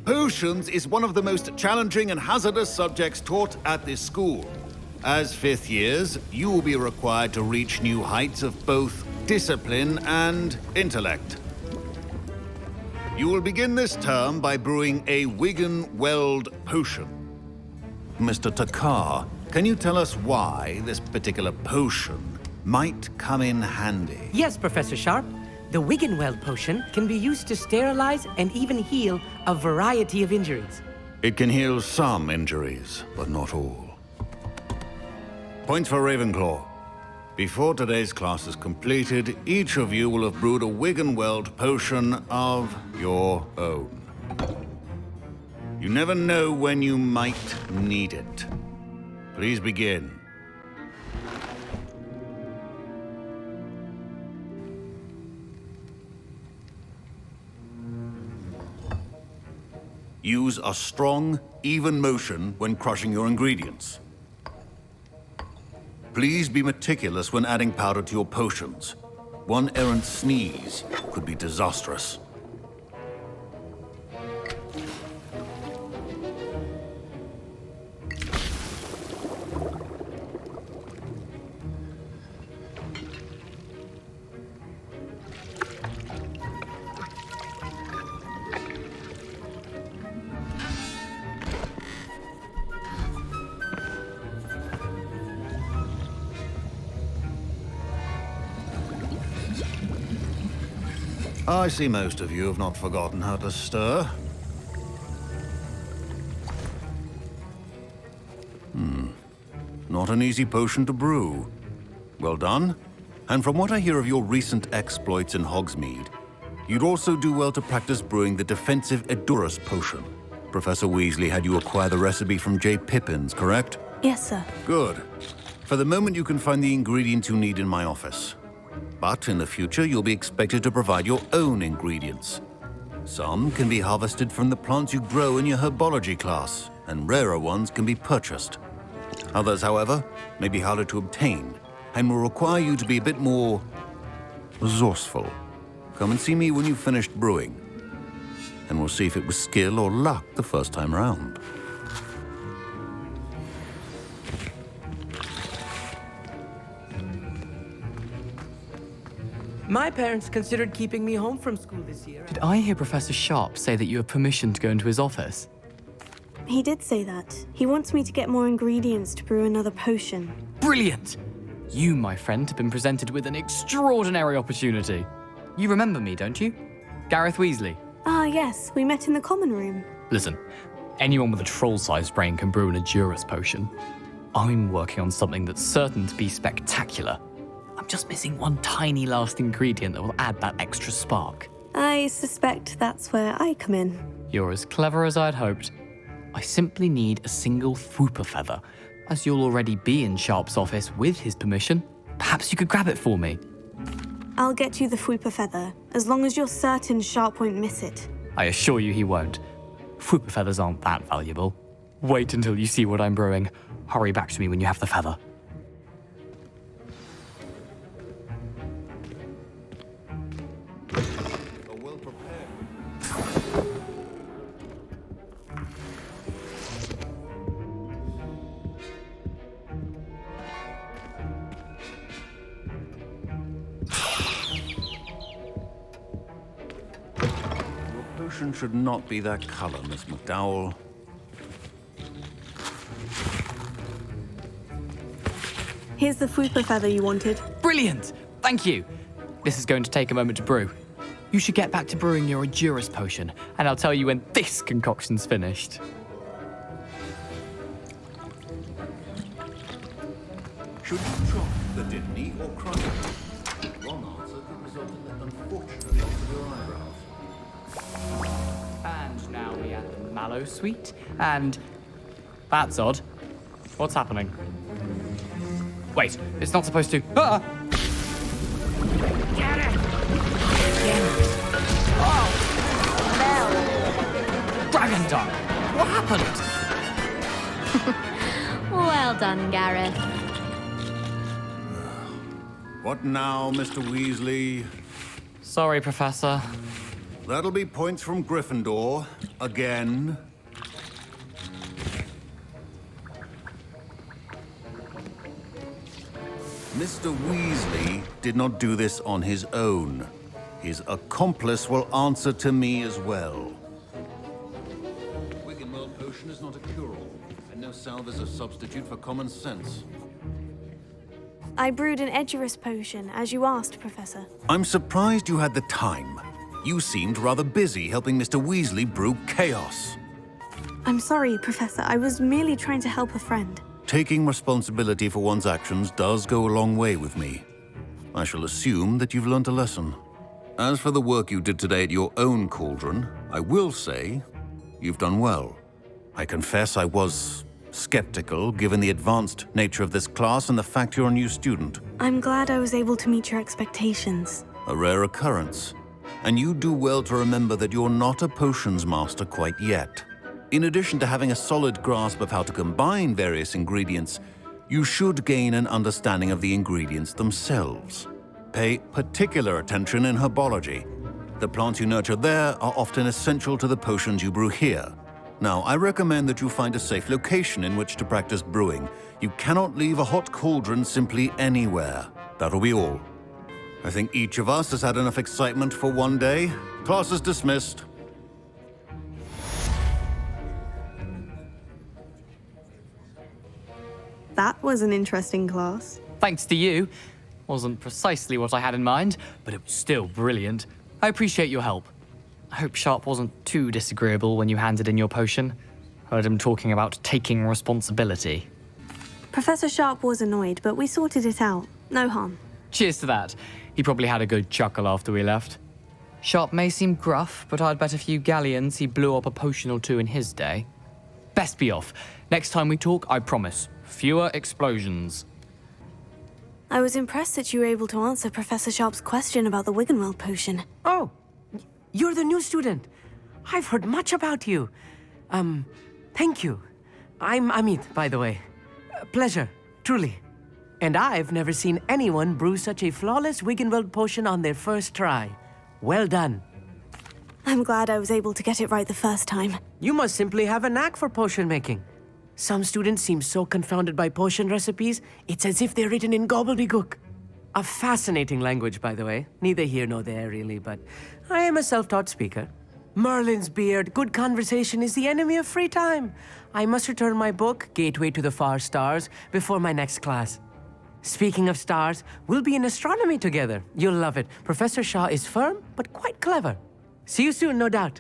Potions is one of the most challenging and hazardous subjects taught at this school. As fifth years, you will be required to reach new heights of both discipline and intellect. You will begin this term by brewing a Wiggen-Weld potion. Mr. Takar, can you tell us why this particular potion might come in handy? Yes, Professor Sharp. The Wiggen-Weld potion can be used to sterilize and even heal a variety of injuries. It can heal some injuries, but not all. Points for Ravenclaw. Before today's class is completed, each of you will have brewed a Wiggen-Weld potion of your own. You never know when you might need it. Please begin. Use a strong, even motion when crushing your ingredients. Please be meticulous when adding powder to your potions. One errant sneeze could be disastrous. I see most of you have not forgotten how to stir. Not an easy potion to brew. Well done. And from what I hear of your recent exploits in Hogsmeade, you'd also do well to practice brewing the defensive Edurus potion. Professor Weasley had you acquire the recipe from J. Pippins, correct? Yes, sir. Good. For the moment, you can find the ingredients you need in my office. But in the future, you'll be expected to provide your own ingredients. Some can be harvested from the plants you grow in your herbology class, and rarer ones can be purchased. Others, however, may be harder to obtain, and will require you to be a bit more resourceful. Come and see me when you've finished brewing, and we'll see if it was skill or luck the first time round. My parents considered keeping me home from school this year. Did I hear Professor Sharp say that you have permission to go into his office? He did say that. He wants me to get more ingredients to brew another potion. Brilliant! You, my friend, have been presented with an extraordinary opportunity. You remember me, don't you? Gareth Weasley. Ah, yes. We met in the common room. Listen, anyone with a troll-sized brain can brew an Edurus potion. I'm working on something that's certain to be spectacular. I'm just missing one tiny last ingredient that will add that extra spark. I suspect that's where I come in. You're as clever as I'd hoped. I simply need a single Fwooper feather. As you'll already be in Sharp's office with his permission, perhaps you could grab it for me. I'll get you the Fwooper feather, as long as you're certain Sharp won't miss it. I assure you he won't. Fwooper feathers aren't that valuable. Wait until you see what I'm brewing. Hurry back to me when you have the feather. Potion should not be that color, Miss McDowell. Here's the Fwooper feather you wanted. Brilliant! Thank you. This is going to take a moment to brew. You should get back to brewing your Edurus potion, and I'll tell you when this concoction's finished. Should you drop the Didney or crush it? Wrong answer could result in the unfortunate loss of your eyebrows. And now we add the mallow sweet, and... That's odd. What's happening? Wait, it's not supposed to... Ah! Get it! Dragon Dog! What happened? Well done, Gareth. What now, Mr. Weasley? Sorry, Professor. That'll be points from Gryffindor. Again. Mr. Weasley did not do this on his own. His accomplice will answer to me as well. Wiggenweld potion is not a cure-all, and no salve is a substitute for common sense. I brewed an Edurus potion, as you asked, Professor. I'm surprised you had the time. You seemed rather busy helping Mr. Weasley brew chaos. I'm sorry, Professor. I was merely trying to help a friend. Taking responsibility for one's actions does go a long way with me. I shall assume that you've learnt a lesson. As for the work you did today at your own cauldron, I will say you've done well. I confess I was skeptical, given the advanced nature of this class and the fact you're a new student. I'm glad I was able to meet your expectations. A rare occurrence. And you do well to remember that you're not a potions master quite yet. In addition to having a solid grasp of how to combine various ingredients, you should gain an understanding of the ingredients themselves. Pay particular attention in herbology. The plants you nurture there are often essential to the potions you brew here. Now, I recommend that you find a safe location in which to practice brewing. You cannot leave a hot cauldron simply anywhere. That'll be all. I think each of us has had enough excitement for one day. Class is dismissed. That was an interesting class. Thanks to you. Wasn't precisely what I had in mind, but it was still brilliant. I appreciate your help. I hope Sharp wasn't too disagreeable when you handed in your potion. Heard him talking about taking responsibility. Professor Sharp was annoyed, but we sorted it out. No harm. Cheers to that. He probably had a good chuckle after we left. Sharp may seem gruff, but I'd bet a few galleons he blew up a potion or two in his day. Best be off. Next time we talk, I promise. Fewer explosions. I was impressed that you were able to answer Professor Sharp's question about the Wiggenweld potion. Oh, you're the new student. I've heard much about you. Thank you. I'm Amit, by the way. Pleasure, truly. And I've never seen anyone brew such a flawless Wiggenweld potion on their first try. Well done. I'm glad I was able to get it right the first time. You must simply have a knack for potion making. Some students seem so confounded by potion recipes, it's as if they're written in gobbledygook. A fascinating language, by the way. Neither here nor there, really, but I am a self-taught speaker. Merlin's beard, good conversation is the enemy of free time. I must return my book, Gateway to the Far Stars, before my next class. Speaking of stars, we'll be in astronomy together. You'll love it. Professor Shah is firm, but quite clever. See you soon, no doubt.